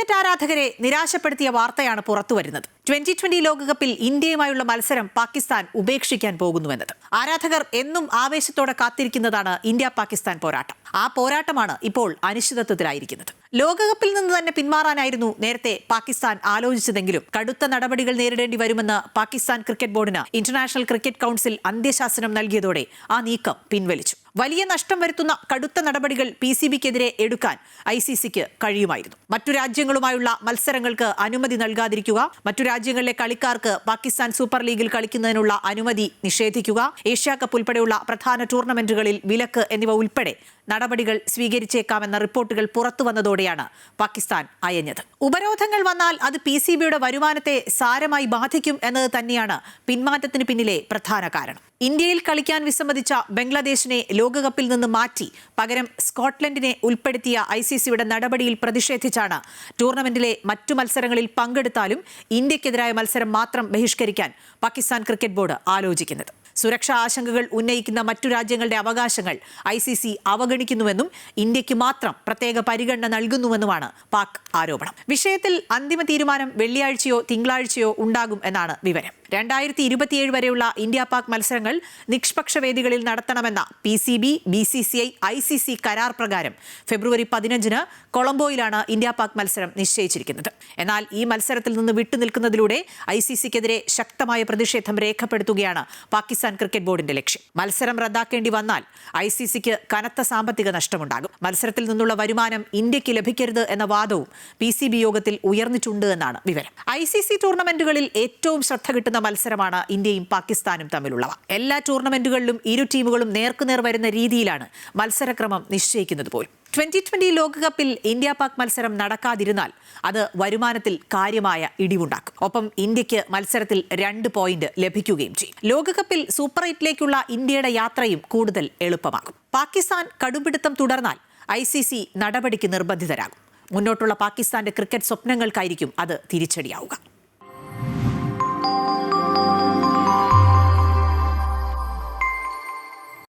Cricket ആരാധകരെ നിരാശപ്പെടുത്തിയ വാർത്തയാണ് പുറത്തുവരുന്നത്. 2020 ലോകകപ്പിൽ ഇന്ത്യയുമായുള്ള മത്സരം പാകിസ്ഥാൻ ഉപേക്ഷിക്കാൻ പോകുന്നുവെന്നത്. ആരാധകർ എന്നും ആവേശത്തോടെ കാത്തിരിക്കുന്നതാണ് ഇന്ത്യ പാകിസ്ഥാൻ പോരാട്ടം. ആ പോരാട്ടമാണ് ഇപ്പോൾ അനിശ്ചിതത്വത്തിലായിരിക്കുന്നത്. ലോകകപ്പിൽ നിന്ന് തന്നെ പിന്മാറാനായിരുന്നു നേരത്തെ പാകിസ്ഥാൻ ആലോചിച്ചതെങ്കിലും കടുത്ത നടപടികൾ നേരിടേണ്ടി വരുമെന്ന് പാകിസ്ഥാൻ ക്രിക്കറ്റ് ബോർഡിന് ഇന്റർനാഷണൽ ക്രിക്കറ്റ് കൗൺസിൽ അന്ത്യശാസനം നൽകിയതോടെ ആ നീക്കം പിൻവലിച്ചു. വലിയ നഷ്ടം വരുത്തുന്ന കടുത്ത നടപടികൾ PCBക്കെതിരെ എടുക്കാൻ ICCക്ക് കഴിയുമായിരുന്നു. മറ്റു രാജ്യങ്ങളുമായുള്ള മത്സരങ്ങൾക്ക് അനുമതി നൽകാതിരിക്കുക, മറ്റു രാജ്യങ്ങളിലെ കളിക്കാർക്ക് പാകിസ്ഥാൻ സൂപ്പർ ലീഗിൽ കളിക്കുന്നതിനുള്ള അനുമതി നിഷേധിക്കുക, ഏഷ്യാ കപ്പ് ഉൾപ്പെടെയുള്ള പ്രധാന ടൂർണമെന്റുകളിൽ വിലക്ക് എന്നിവ ഉൾപ്പെടെ നടപടികൾ സ്വീകരിച്ചേക്കാമെന്ന റിപ്പോർട്ടുകൾ പുറത്തു വന്നതോടെയാണ് പാകിസ്ഥാൻ അയഞ്ഞത്. ഉപരോധങ്ങൾ വന്നാൽ അത് PCBയുടെ വരുമാനത്തെ സാരമായി ബാധിക്കും എന്നത് തന്നെയാണ് പിന്മാറ്റത്തിന് പിന്നിലെ പ്രധാന കാരണം. ഇന്ത്യയിൽ കളിക്കാൻ വിസമ്മതിച്ച ബംഗ്ലാദേശിനെ ലോകകപ്പിൽ നിന്ന് മാറ്റി പകരം സ്കോട്ട്ലൻഡിനെ ഉൾപ്പെടുത്തിയ ICCയുടെ നടപടിയിൽ പ്രതിഷേധിച്ചാണ് ടൂർണമെന്റിലെ മറ്റു മത്സരങ്ങളിൽ പങ്കെടുത്താലും ഇന്ത്യക്കെതിരായ മത്സരം മാത്രം ബഹിഷ്കരിക്കാൻ പാകിസ്ഥാൻ ക്രിക്കറ്റ് ബോർഡ് ആലോചിക്കുന്നത്. സുരക്ഷാ ആശങ്കകൾ ഉന്നയിക്കുന്ന മറ്റു രാജ്യങ്ങളുടെ അവകാശങ്ങൾ ICC അവഗണിക്കുന്നുവെന്നും ഇന്ത്യക്ക് മാത്രം പ്രത്യേക പരിഗണന നൽകുന്നുവെന്നുമാണ് പാക് ആരോപണം. വിഷയത്തിൽ അന്തിമ തീരുമാനം വെള്ളിയാഴ്ചയോ തിങ്കളാഴ്ചയോ ഉണ്ടാകും എന്നാണ് വിവരം. 2027 വരെയുള്ള ഇന്ത്യ പാക് മത്സരങ്ങൾ നിഷ്പക്ഷ വേദികളിൽ നടത്തണമെന്ന PCB, BCCI, ICC കരാർ പ്രകാരം ഫെബ്രുവരി 15 കൊളംബോയിലാണ് ഇന്ത്യ പാക് മത്സരം നിശ്ചയിച്ചിരിക്കുന്നത്. എന്നാൽ ഈ മത്സരത്തിൽ നിന്ന് വിട്ടുനിൽക്കുന്നതിലൂടെ ICCക്കെതിരെ ശക്തമായ പ്രതിഷേധം രേഖപ്പെടുത്തുകയാണ് പാകിസ്ഥാൻ ക്രിക്കറ്റ് ബോർഡിന്റെ ലക്ഷ്യം. മത്സരം റദ്ദാക്കേണ്ടി വന്നാൽ ICCക്ക് കനത്ത സാമ്പത്തിക നഷ്ടമുണ്ടാകും. മത്സരത്തിൽ നിന്നുള്ള വരുമാനം ഇന്ത്യക്ക് ലഭിക്കരുത് എന്ന വാദവും PCB യോഗത്തിൽ ഉയർന്നിട്ടുണ്ട് എന്നാണ് വിവരം. ICC ടൂർണമെന്റുകളിൽ ഏറ്റവും ശ്രദ്ധ കിട്ടുന്ന മത്സരമാണ് ഇന്ത്യയും പാകിസ്ഥാനും തമ്മിലുള്ളവ. എല്ലാ ടൂർണമെന്റുകളിലും ഇരു ടീമുകളും നേർക്കുനേർ വരുന്ന രീതിയിലാണ് മത്സരക്രമം നിശ്ചയിക്കുന്നത് പോലും. 2020 ലോകകപ്പിൽ ഇന്ത്യ പാക് മത്സരം നടക്കാതിരുന്നാൽ അത് വരുമാനത്തിൽ കാര്യമായ ഇടിവുണ്ടാക്കും. ഒപ്പം ഇന്ത്യക്ക് മത്സരത്തിൽ 2 പോയിന്റ് ലഭിക്കുകയും ചെയ്യും. ലോകകപ്പിൽ സൂപ്പർ 8ലേക്കുള്ള ഇന്ത്യയുടെ യാത്രയും കൂടുതൽ എളുപ്പമാകും. പാകിസ്ഥാൻ കടുംപിടുത്തം തുടർന്നാൽ ICC നടപടിക്ക് നിർബന്ധിതരാകും. മുന്നോട്ടുള്ള പാകിസ്ഥാന്റെ ക്രിക്കറ്റ് സ്വപ്നങ്ങൾക്കായിരിക്കും അത് തിരിച്ചടിയാവുക.